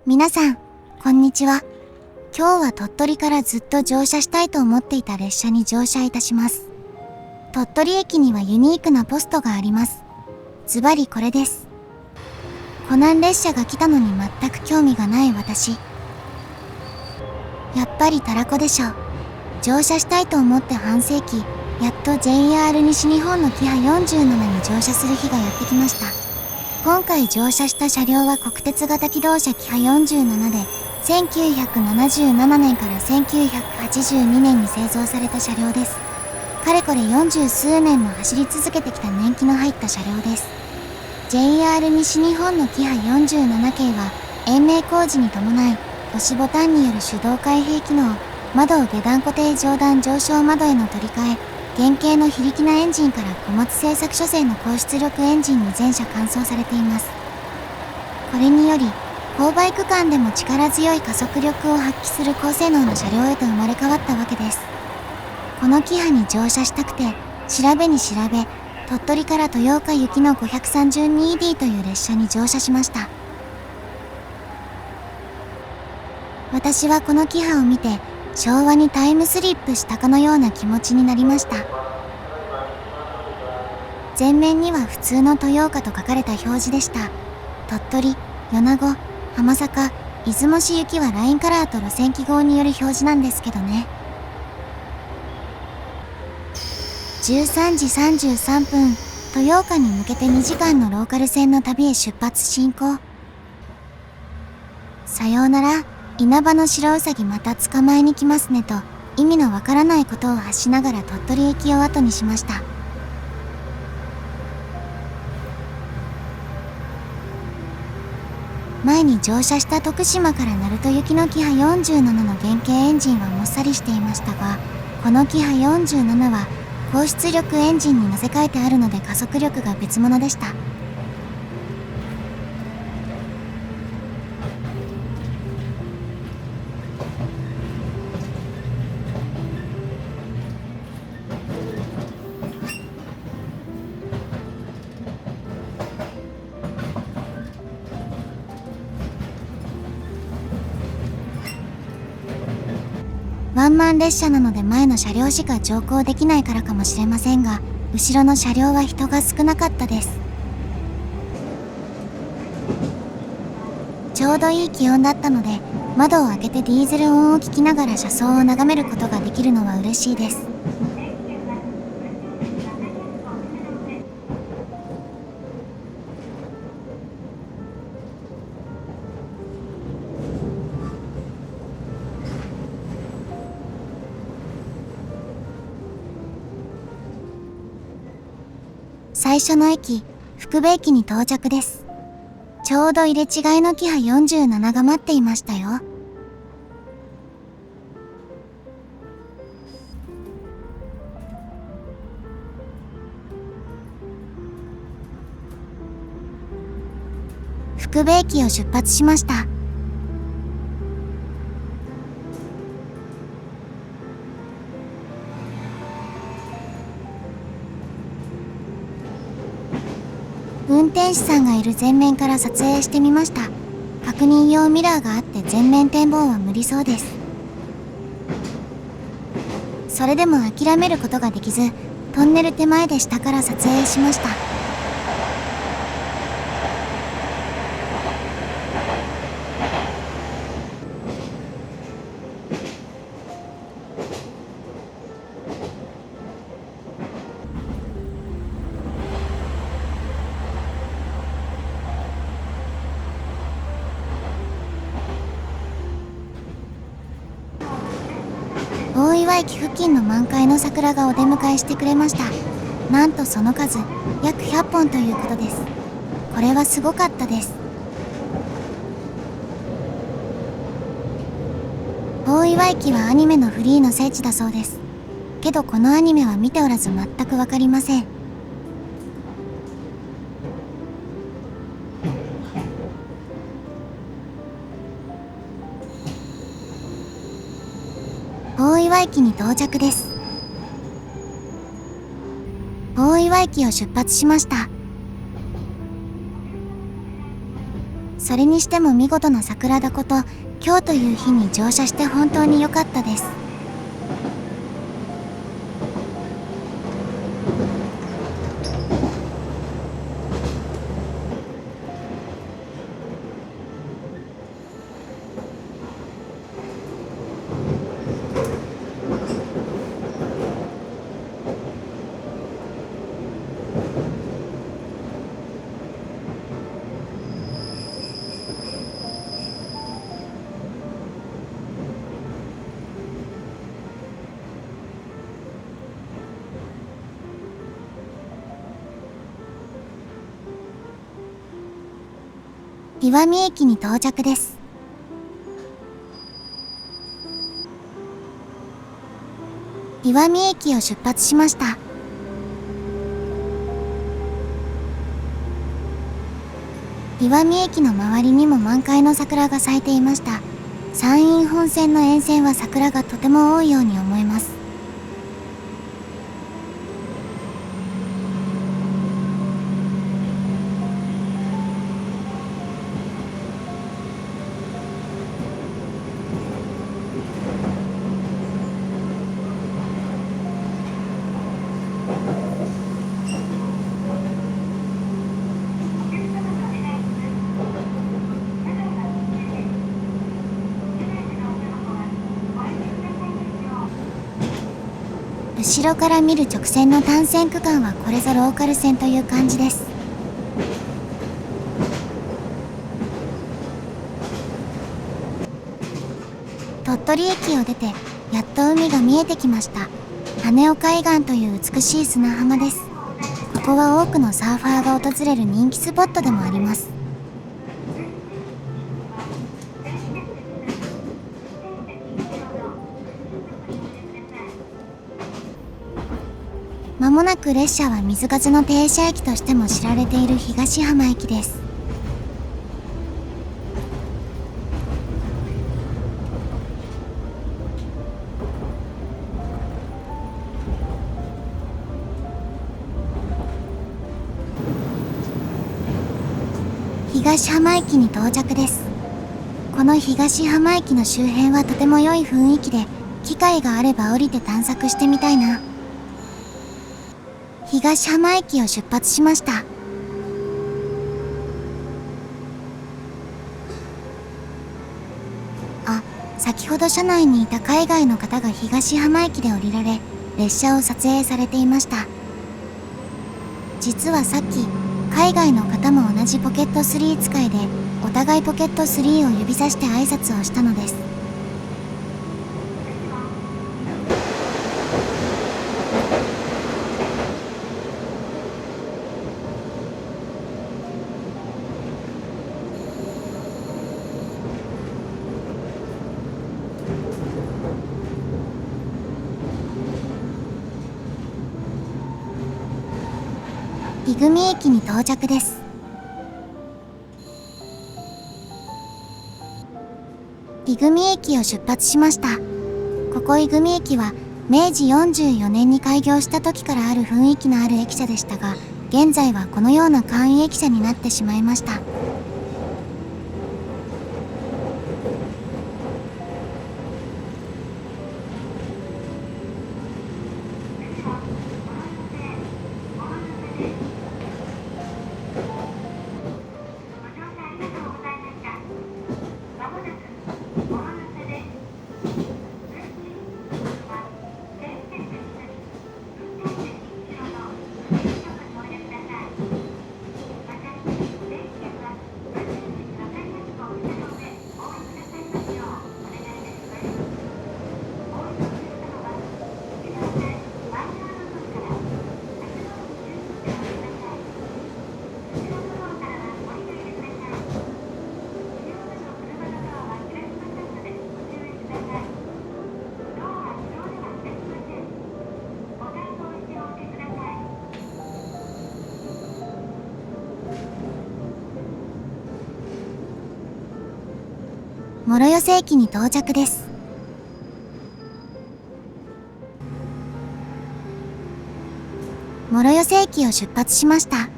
皆さん、こんにちは。今日は鳥取からずっと乗車したいと思っていた列車に乗車いたします。鳥取駅にはユニークなポストがあります。ズバリこれです。湖南列車が来たのに全く興味がない私。やっぱりたらこでしょ。乗車したいと思って半世紀、やっと JR 西日本のキハ47に乗車する日がやってきました。今回乗車した車両は国鉄型機動車キハ47で、1977年から1982年に製造された車両です。かれこれ40数年も走り続けてきた年季の入った車両です。JR 西日本のキハ47系は、延命工事に伴い、押しボタンによる手動開閉機能、窓を下段固定上段上昇窓への取り替え、原型の非力なエンジンから小松製作所製の高出力エンジンに全車換装されています。これにより、勾配区間でも力強い加速力を発揮する高性能の車両へと生まれ変わったわけです。このキハに乗車したくて、調べに調べ、鳥取から豊岡行きの 532D という列車に乗車しました。私はこのキハを見て、昭和にタイムスリップしたかのような気持ちになりました。前面には普通の豊岡と書かれた表示でした。鳥取、米子、浜坂、出雲市行きはラインカラーと路線記号による表示なんですけどね。13時33分、豊岡に向けて2時間のローカル線の旅へ出発進行。さようなら、稲葉の白うさぎまた捕まえに来ますねと、意味のわからないことを発しながら鳥取駅を後にしました。前に乗車した徳島から鳴門行きのキハ47の原型エンジンはもっさりしていましたが、このキハ47は高出力エンジンに乗せ替えてあるので加速力が別物でした。ワンマン列車なので前の車両しか乗降できないからかもしれませんが、後ろの車両は人が少なかったです。ちょうどいい気温だったので、窓を開けてディーゼル音を聞きながら車窓を眺めることができるのは嬉しいです。最初の駅、福部駅に到着です。ちょうど入れ違いのキハ47が待っていましたよ。福部駅を出発しました。運転士さんがいる前面から撮影してみました。確認用ミラーがあって前面展望は無理そうです。それでも諦めることができず、トンネル手前で下から撮影しました。大岩駅付近の満開の桜がお出迎えしてくれました。なんとその数約100本ということです。これはすごかったです。大岩駅はアニメのフリーの聖地だそうです。けどこのアニメは見ておらず全くわかりません。大岩駅に到着です。大岩駅を出発しました。それにしても見事な桜だこと、今日という日に乗車して本当に良かったです。岩見駅に到着です。岩見駅を出発しました。岩見駅の周りにも満開の桜が咲いていました。山陰本線の沿線は桜がとても多いように思えます。後ろから見る直線の単線区間はこれぞローカル線という感じです。鳥取駅を出てやっと海が見えてきました。羽尾海岸という美しい砂浜です。ここは多くのサーファーが訪れる人気スポットでもあります。まもなく列車は水風の停車駅としても知られている東浜駅です。東浜駅に到着です。この東浜駅の周辺はとても良い雰囲気で、機会があれば降りて探索してみたいな。東浜駅を出発しました。あ、先ほど車内にいた海外の方が東浜駅で降りられ、列車を撮影されていました。実はさっき、海外の方も同じポケット3使いで、お互いポケット3を指さして挨拶をしたのです。伊組駅に到着です。伊組駅を出発しました。ここ伊組駅は明治44年に開業した時からある雰囲気のある駅舎でしたが、現在はこのような簡易駅舎になってしまいました。諸寄駅に到着です。諸寄駅を出発しました。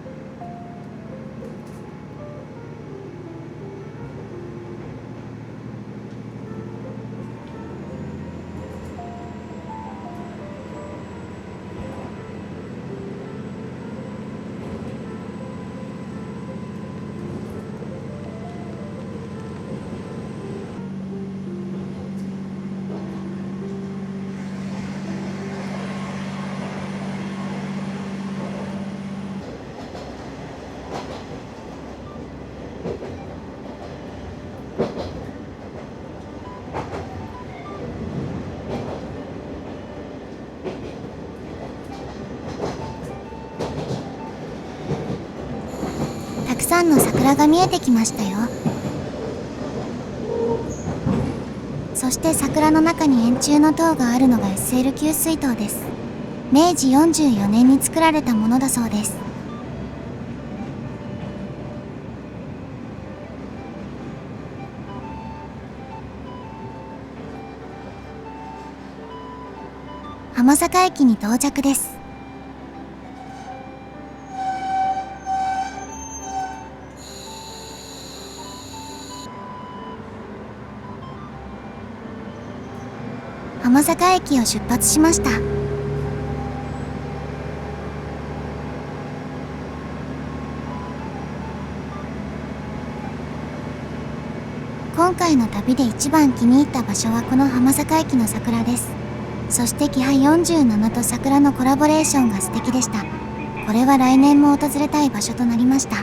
さんの桜が見えてきましたよ。そして桜の中に円柱の塔があるのが SL 給水塔です。明治44年に作られたものだそうです。浜坂駅に到着です。浜坂駅を出発しました。今回の旅で一番気に入った場所はこの浜坂駅の桜です。そしてキハ47と桜のコラボレーションが素敵でした。これは来年も訪れたい場所となりました。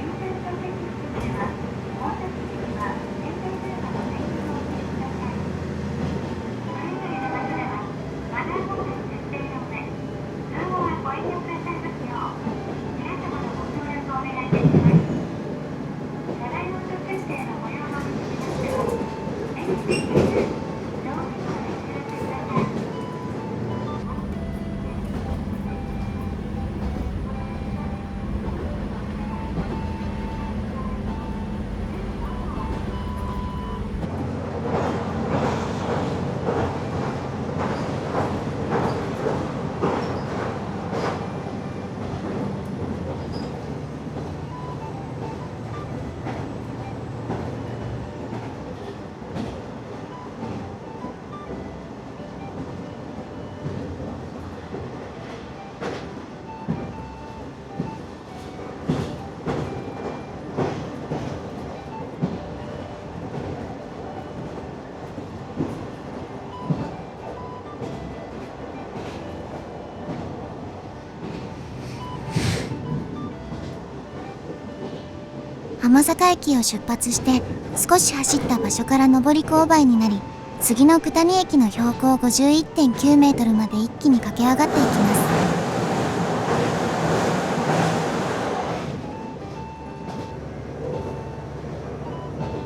浜坂駅を出発して少し走った場所から上り勾配になり、次の九谷駅の標高 51.9 メートルまで一気に駆け上がっていきます。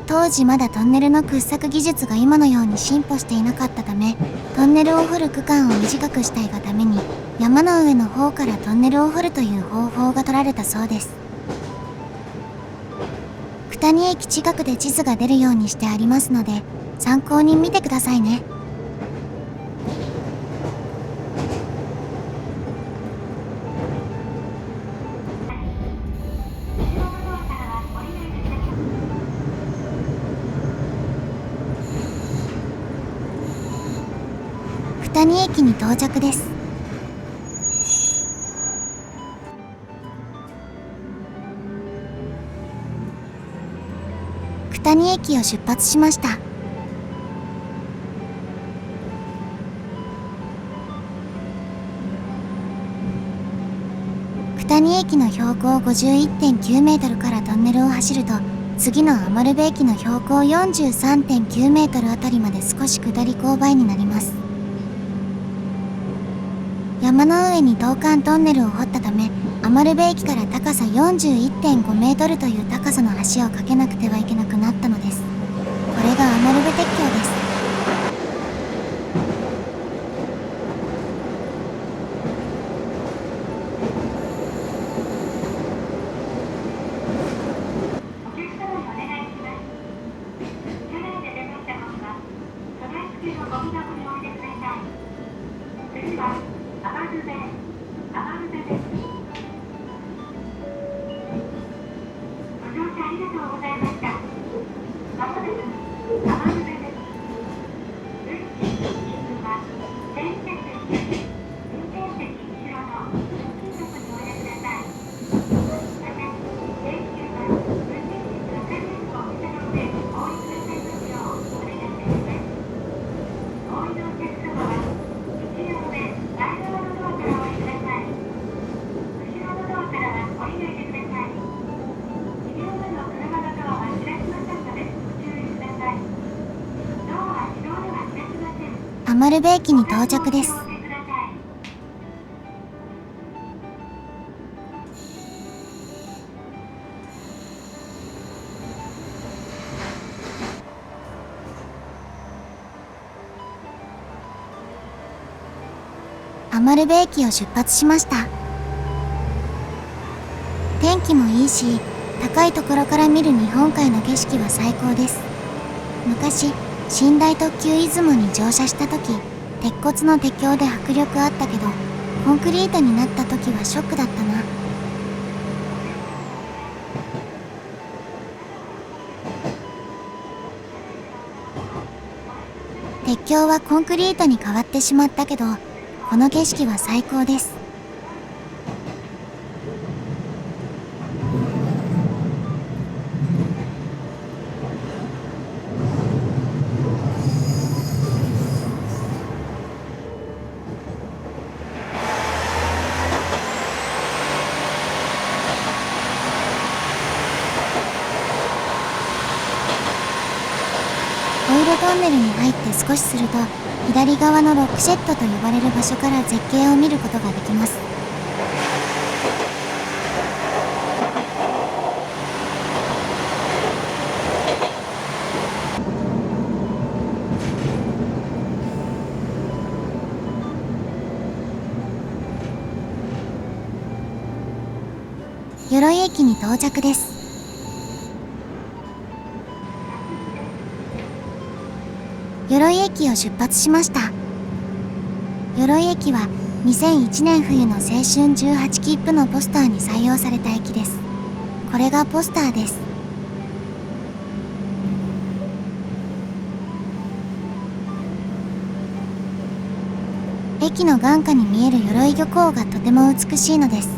当時まだトンネルの掘削技術が今のように進歩していなかったため、トンネルを掘る区間を短くしたいがために山の上の方からトンネルを掘るという方法が取られたそうです。九谷駅近くで地図が出るようにしてありますので参考に見てくださいね。九谷駅に到着です。九谷駅を出発しました。九谷駅の標高 51.9 メートルからトンネルを走ると、次の余部駅の標高 43.9 メートルあたりまで少し下り勾配になります。山の上に導管トンネルを掘ったため、余部駅から高さ 41.5 メートルという高さの橋を架けなくてはいけなくなったのです。これが余部鉄橋です。余部駅に到着です。余部駅を出発しました。天気もいいし、高いところから見る日本海の景色は最高です。昔、寝台特急出雲に乗車した時、鉄骨の鉄橋で迫力あったけど、コンクリートになった時はショックだったな。鉄橋はコンクリートに変わってしまったけど、この景色は最高です。オイルトンネルに入って少しすると、左側のロックシェットと呼ばれる場所から絶景を見ることができます。鎧駅に到着です。鎧駅を出発しました。鎧駅は2001年冬の青春18切符のポスターに採用された駅です。これがポスターです。駅の眼下に見える鎧漁港がとても美しいのです。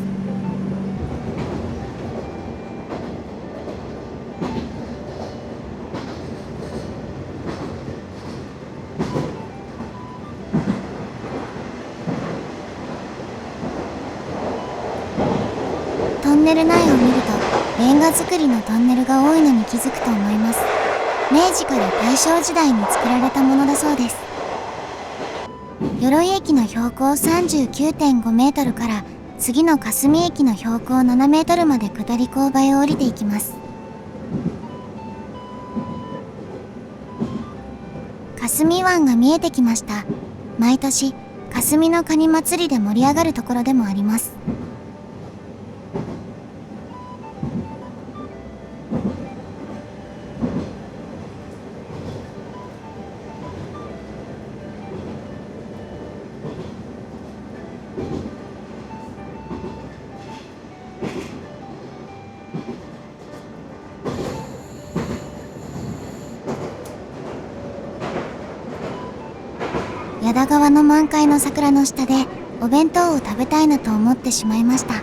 トンネル内を見ると、レンガ造りのトンネルが多いのに気づくと思います。明治から大正時代に作られたものだそうです。鎧駅の標高 39.5 メートルから次の霞駅の標高7メートルまで下り勾配を降りていきます。霞湾が見えてきました。毎年、霞のカニ祭りで盛り上がるところでもあります。矢田川の満開の桜の下でお弁当を食べたいなと思ってしまいました。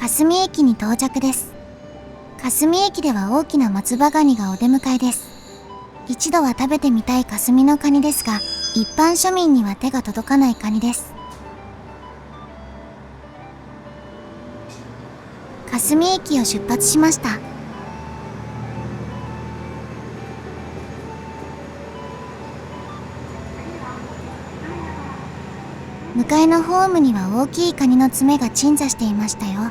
霞駅に到着です。霞駅では大きな松葉ガニがお出迎えです。一度は食べてみたい霞のカニですが、一般庶民には手が届かないカニです。霞駅を出発しました。向かいのホームには大きいカニの爪が鎮座していましたよ。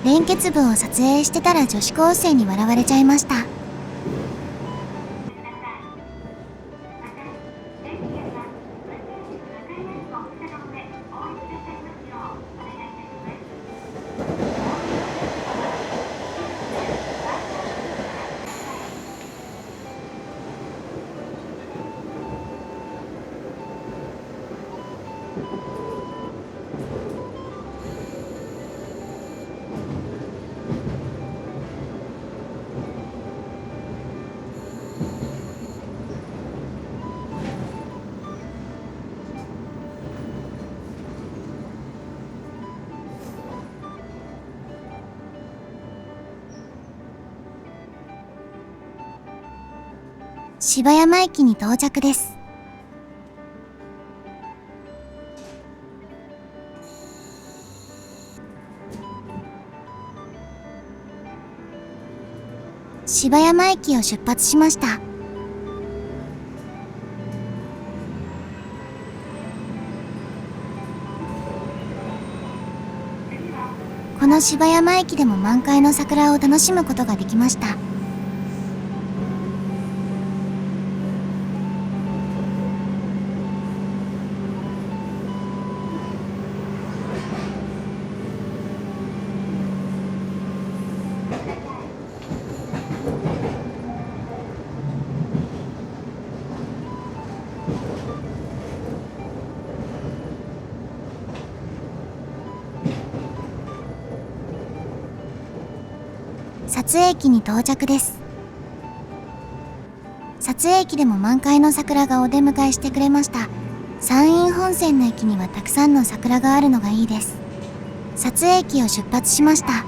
連結部を撮影してたら女子高生に笑われちゃいました。芝山駅に到着です。芝山駅を出発しました。この芝山駅でも満開の桜を楽しむことができました。撮影駅に到着です。撮影駅でも満開の桜がお出迎えしてくれました。山陰本線の駅にはたくさんの桜があるのがいいです。撮影駅を出発しました。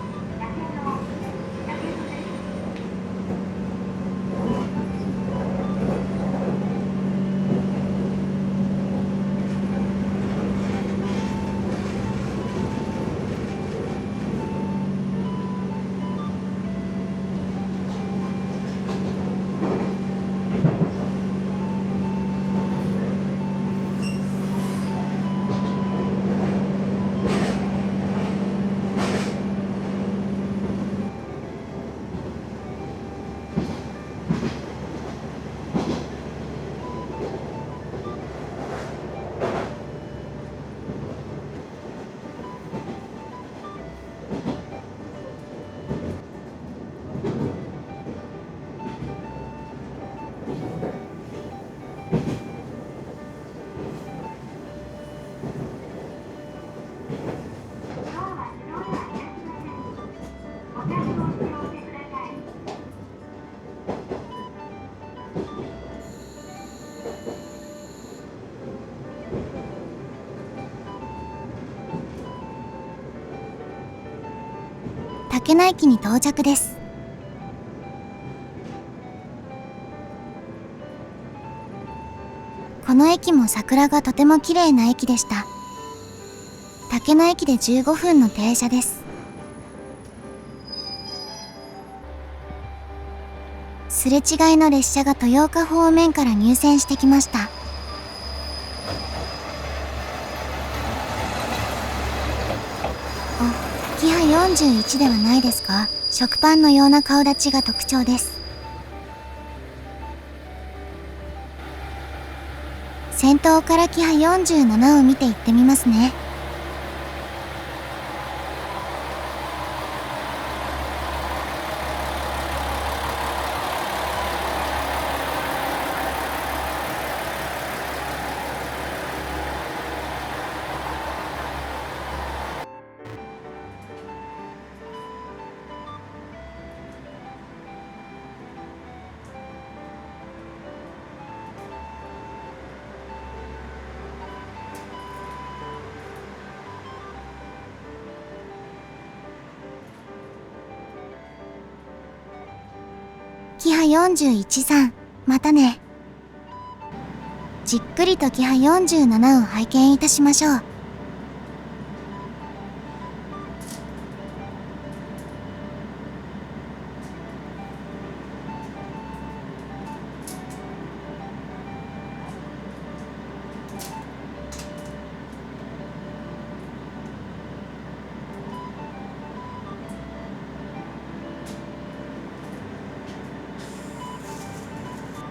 竹名駅に到着です。この駅も桜がとても綺麗な駅でした。竹名駅で15分の停車です。すれ違いの列車が豊岡方面から入線してきました。キハ41ではないですか。食パンのような顔立ちが特徴です。先頭からキハ47を見ていってみますね。キハ41さん、またね。じっくりとキハ47を拝見いたしましょう。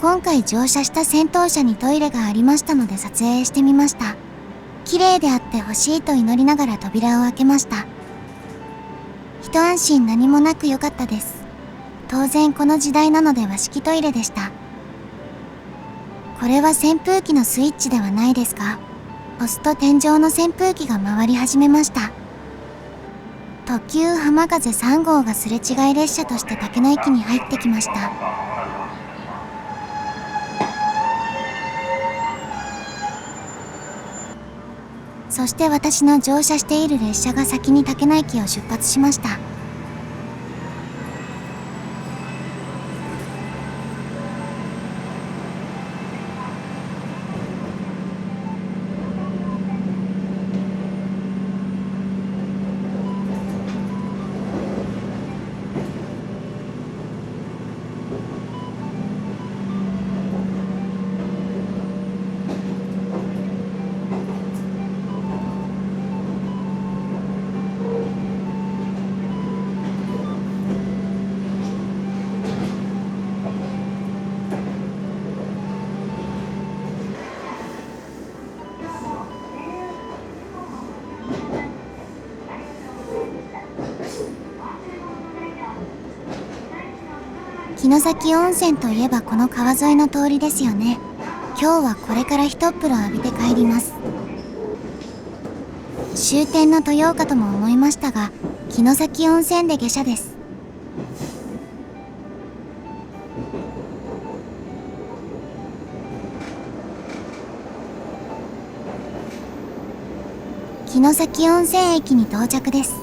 今回乗車した先頭車にトイレがありましたので撮影してみました。綺麗であってほしいと祈りながら扉を開けました。一安心何もなく良かったです。当然この時代なので和式トイレでした。これは扇風機のスイッチではないですか？押すと天井の扇風機が回り始めました。特急浜風3号がすれ違い列車として竹野駅に入ってきました。そして私の乗車している列車が先に竹野駅を出発しました。城崎温泉といえばこの川沿いの通りですよね。今日はこれから一風呂浴びて帰ります。終点の豊岡とも思いましたが、城崎温泉で下車です。城崎温泉駅に到着です。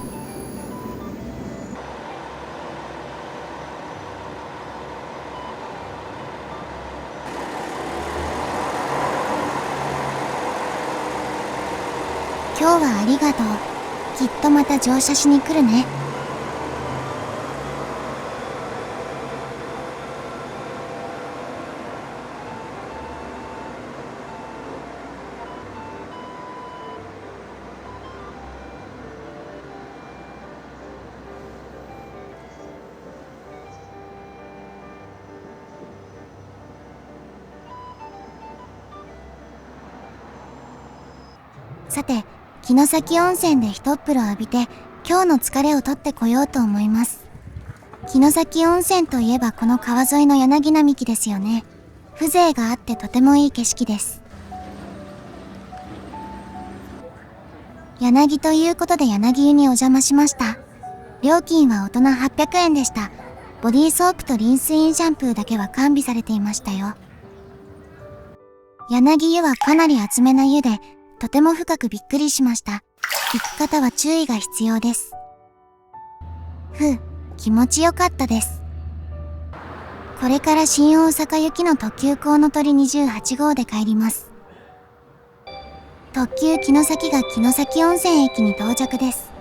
今日はありがとう。きっとまた乗車しに来るね。さて、城崎温泉で一風呂浴びて今日の疲れを取ってこようと思います。城崎温泉といえばこの川沿いの柳並木ですよね。風情があってとてもいい景色です。柳ということで柳湯にお邪魔しました。料金は大人800円でした。ボディーソープとリンスインシャンプーだけは完備されていましたよ。柳湯はかなり厚めな湯でとても深くびっくりしました。行く方は注意が必要です。気持ちよかったです。これから新大阪行きの特急こうのとり28号で帰ります。特急城崎が城崎温泉駅に到着です。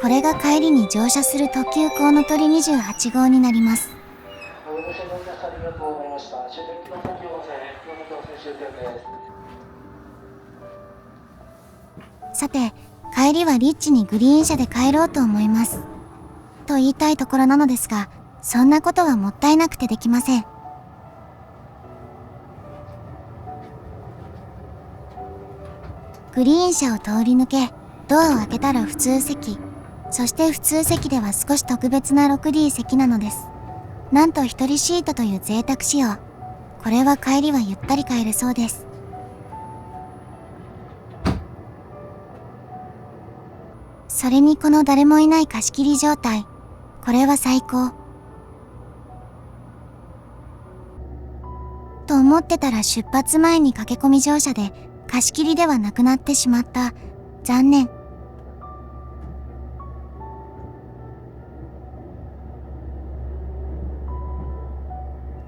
これが帰りに乗車する特急こうのとり28号になります。さて、帰りはリッチにグリーン車で帰ろうと思います。と言いたいところなのですが、そんなことはもったいなくてできません。グリーン車を通り抜け、ドアを開けたら普通席。そして普通席では少し特別な 6D 席なのです。なんと一人シートという贅沢仕様。これは帰りはゆったり帰れそうです。それにこの誰もいない貸し切り状態。これは最高。と思ってたら出発前に駆け込み乗車で貸し切りではなくなってしまった。残念。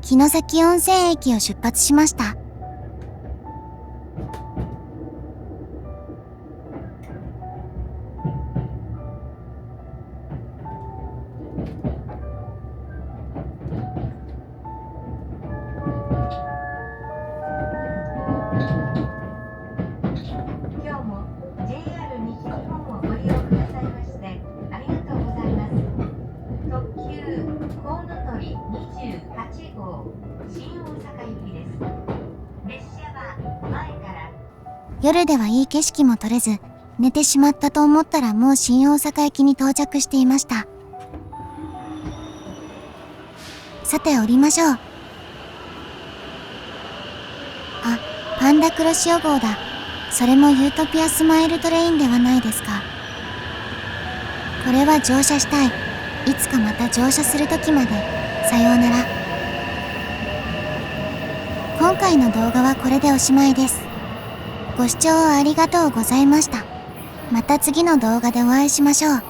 城崎温泉駅を出発しました。特急こうのとり28 8号新大阪行きです。列車は前から。夜ではいい景色も撮れず、寝てしまったと思ったらもう新大阪駅に到着していました。さて降りましょう。あ、パンダ黒潮号だ。それもユートピアスマイルトレインではないですか。これは乗車したい。いつかまた乗車する時まで。さようなら。今回の動画はこれでおしまいです。ご視聴ありがとうございました。また次の動画でお会いしましょう。